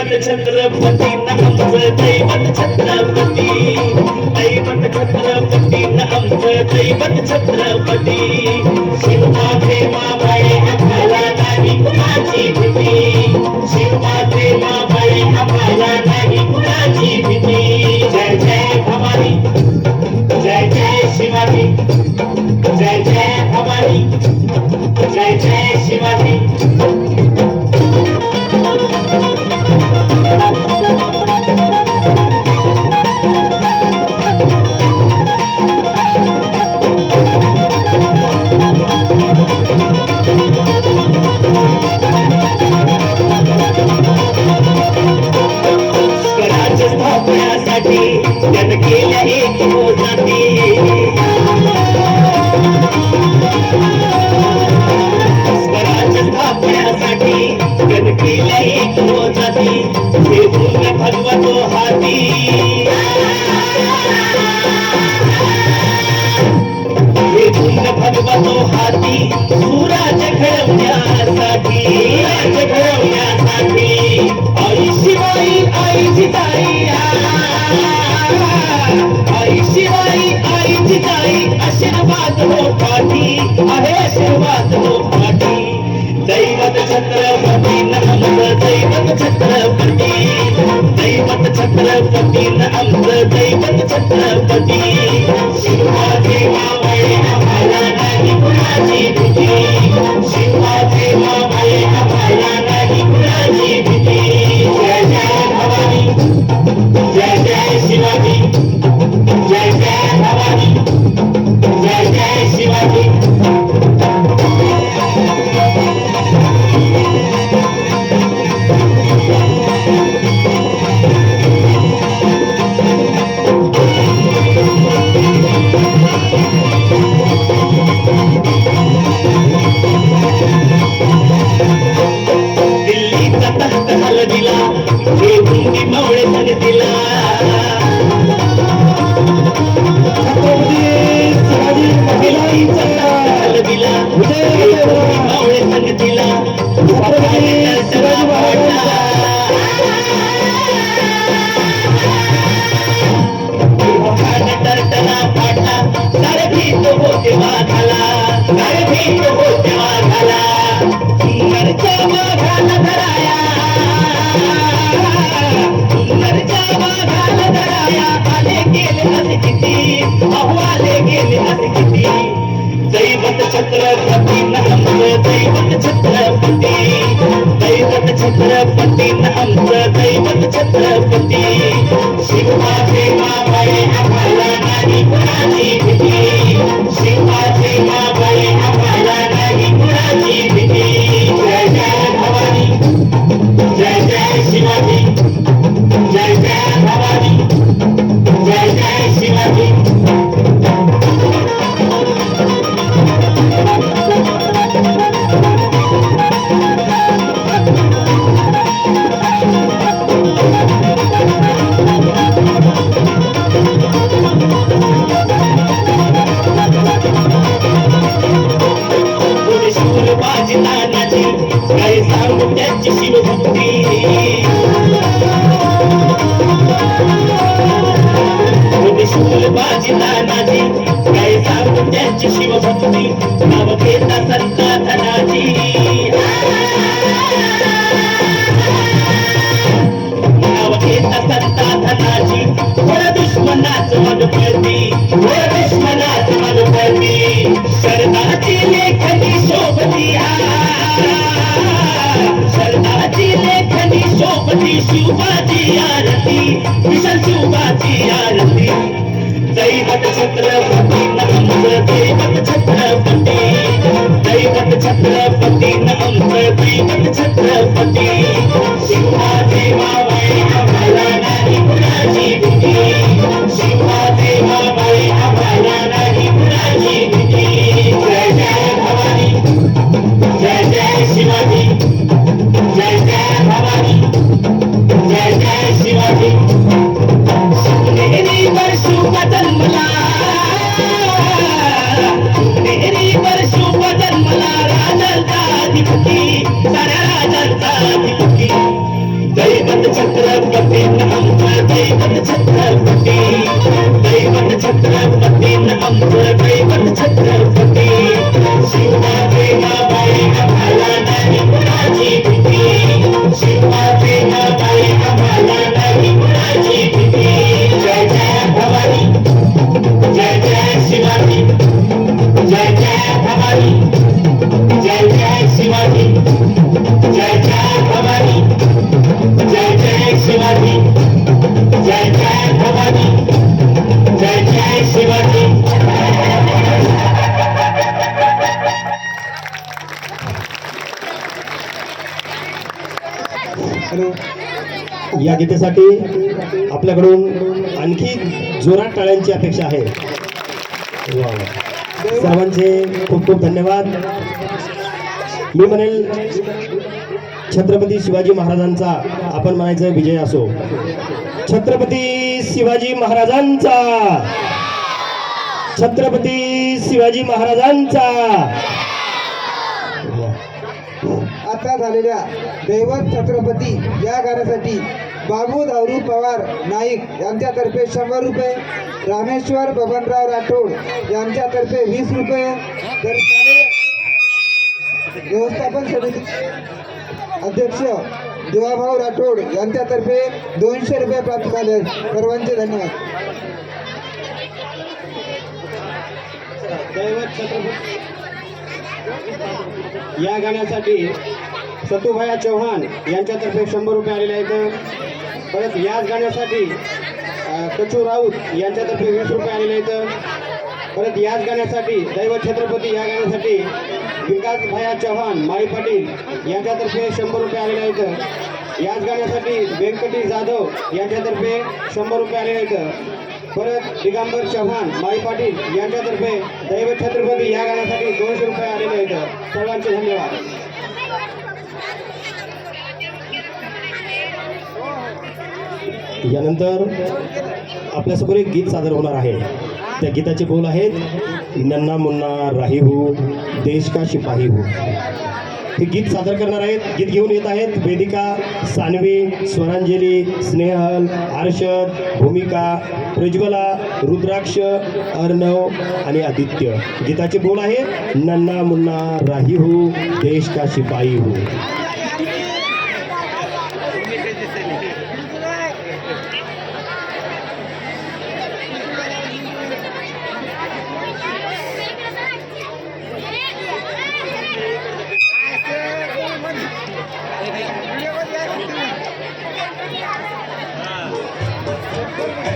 दैवत छत्रपती आमचं दैवत छत्रपती दैवत छत्रपती आमचं दैवत छत्रपती शिवमाते मावळे आम्हाला नाही कुणाची भीती शिवमाते मावळे आम्हाला नाही कुणाची भीती जय जय भवानी जय जय शिवाजी जय जय भवानी जय जय शिवाजी स्वराज्य स्थापण्यासाठी त्यानं केल्या एक जाती स्वराज्य स्थापण्यासाठी त्यानं केल्या एक जाती हे पूर्ण भगवतो हाती हे पूर्ण भगवतो हाती सुराज्य घडवण्यासाठी राज्य घडवण्यासाठी आई शिवाई आई जिजाई आई शिवाई आई जिजाई आशीर्वाद हो पाठी आहे आशीर्वाद हो पाठी दैवत छत्रपती आमचं दैवत छत्रपती दैवत छत्रपती आमचं दैवत छत्रपती शिवाजी मावळे आम्हाला नाही कुणाची भीती शिवाजी मावळे आम्हाला नाही कुणाची भीती जय जय भवानी जय जय शिवाजी जय जय भवानी जय जय शिवाजी दिल्लीचा तख्त हलविला हे गुंगी मावळे संगतीला दिल्लीचा तख्त हलविला हे गुंगी मावळे संगतीला टरटला फाटला सारे भीत होते वाघाला सारे भीत होते वाघाला नरच्या वाघाला धराया नरच्या वाघाला धराया आले गेले असे किती आले गेले असे किती दैवत छत्रपती आमचं दैवत छत्रपती दैवत छत्रपती आमचं दैवत छत्रपती शिवाजी मावळे आम्हाला नाही कुणाची भीती शिवाजी मावळे आम्हाला नाही कुणाची भीती जय जय भवानी जय जय शिवाजी जय जय भवानी जय जय शिवाजी बाजी नानाची काय सांगू त्याची शिवभक्ती शूल बाजी नानाची काय सांगू त्याची शिवभक्ती नाव घेता संता धनाची नाव घेता संता धनाची थोड्या दुश्मनाच मनुपती थोड्या दुश्मनाच मनुपती शरदाची लेखनी शोभती शरदाची लेखनी शोभती शिवबाची आरती विशाल शिवबाची आरती दैवत छत्रपती आमचं दैवत छत्रपती दैवत छत्रपती आमचं दैवत छत्रपती शिवाजी मावळे आम्हाला नाही कुणाची भीती शिवाजी मावळे आम्हाला नाही कुणाची भीती जय जय भवानी जय जय शिवाजी जय जय भवानी जय जय शिवाजी मेरी वर्षों का जन्मला मेरी वर्षों का जन्मला राजांचा अधिपती साऱ्या राजांचा अधिपती दैवत दैवत छत्रपती न आमचं दैवत छत्रपती शिवाजीला बाई आम्हाला नाही कुणाची भीती शिवाजीला बाई आम्हाला नाही कुणाची भीती जय जय भवानी जय जय शिवाजी जय जय भवानी जय जय शिवाजी जय जय भवानी जय जय शिवाजी जय जय भवानी जय जय शिवाजी या गीतेसाठी आपल्याकडून आणखी जोरात टाळ्यांची अपेक्षा आहे. सर्वांचे खूप खूप धन्यवाद. मी म्हणेल छत्रपती शिवाजी महाराजांचा आपण म्हणायचं विजय असो. छत्रपती शिवाजी महाराजांचा छत्रपती शिवाजी महाराजांचा. आता झालेल्या दैवत छत्रपती या गाण्यासाठी बाबू दारू पवार नाईक यांच्यातर्फे 100 रुपये, रामेश्वर बबनराव राठोड यांच्यातर्फे 20 रुपये, तर शालेय व्यवस्थापन समिती अध्यक्ष देवाभाऊ राठोड यांच्यातर्फे 200 रुपये प्राप्त झाले. सर्वांचे धन्यवाद. दैवत छत्रपती या गाण्यासाठी सतुभाया चव्हाण यांच्यातर्फे 100 रुपये आलेले आहेत. परत याच गाण्यासाठी कचू राऊत यांच्यातर्फे 20 रुपये आलेले आहेत. परत याच गाण्यासाठी दैवत छत्रपती या गाण्यासाठी विकास भाया चव्हाण माळी पाटील यांच्यातर्फे 100 रुपये आलेले आहेत. याच गाण्यासाठी व्यंकटी जाधव यांच्यातर्फे 100 रुपये आलेले आहेत. परत दिगंबर चव्हाण माळी पाटील यांच्यातर्फे दैवत छत्रपती या गाण्यासाठी 200 रुपये आलेले आहेत. सर्वांचे धन्यवाद. यानंतर आपल्यासमोर एक गीत सादर होणार आहे. त्या गीताचे बोल आहेत, नन्ना मुन्ना राही हो देश का शिपाही हो. हे गीत सादर करणार आहेत, गीत घेऊन येत आहेत वेदिका, सान्वी, स्वरांजली, स्नेहल, आर्षद, भूमिका, प्रज्वला, रुद्राक्ष, अर्णव आणि आदित्य. गीताचे बोल आहेत, नन्ना मुन्ना राही हो देश का शिपाही हो.